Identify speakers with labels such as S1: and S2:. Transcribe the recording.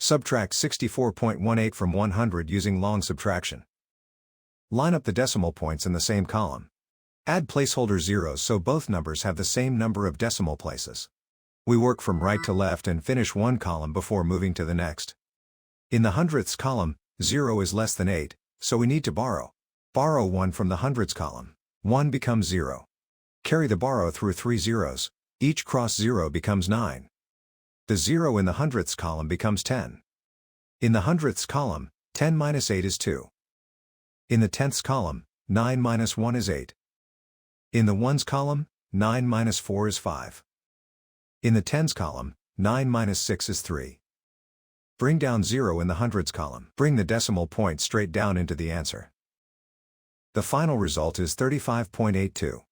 S1: Subtract 64.18 from 100 using long subtraction. Line up the decimal points in the same column. Add placeholder zeros so both numbers have the same number of decimal places. We work from right to left and finish one column before moving to the next. In the hundredths column, 0 is less than 8, so we need to borrow. Borrow 1 from the hundreds column. 1 becomes 0. Carry the borrow through 3 zeros. Each cross 0 becomes 9. The 0 in the hundredths column becomes 10. In the hundredths column, 10 minus 8 is 2. In the tenths column, 9 minus 1 is 8. In the ones column, 9 minus 4 is 5. In the tens column, 9 minus 6 is 3. Bring down 0 in the hundreds column. Bring the decimal point straight down into the answer. The final result is 35.82.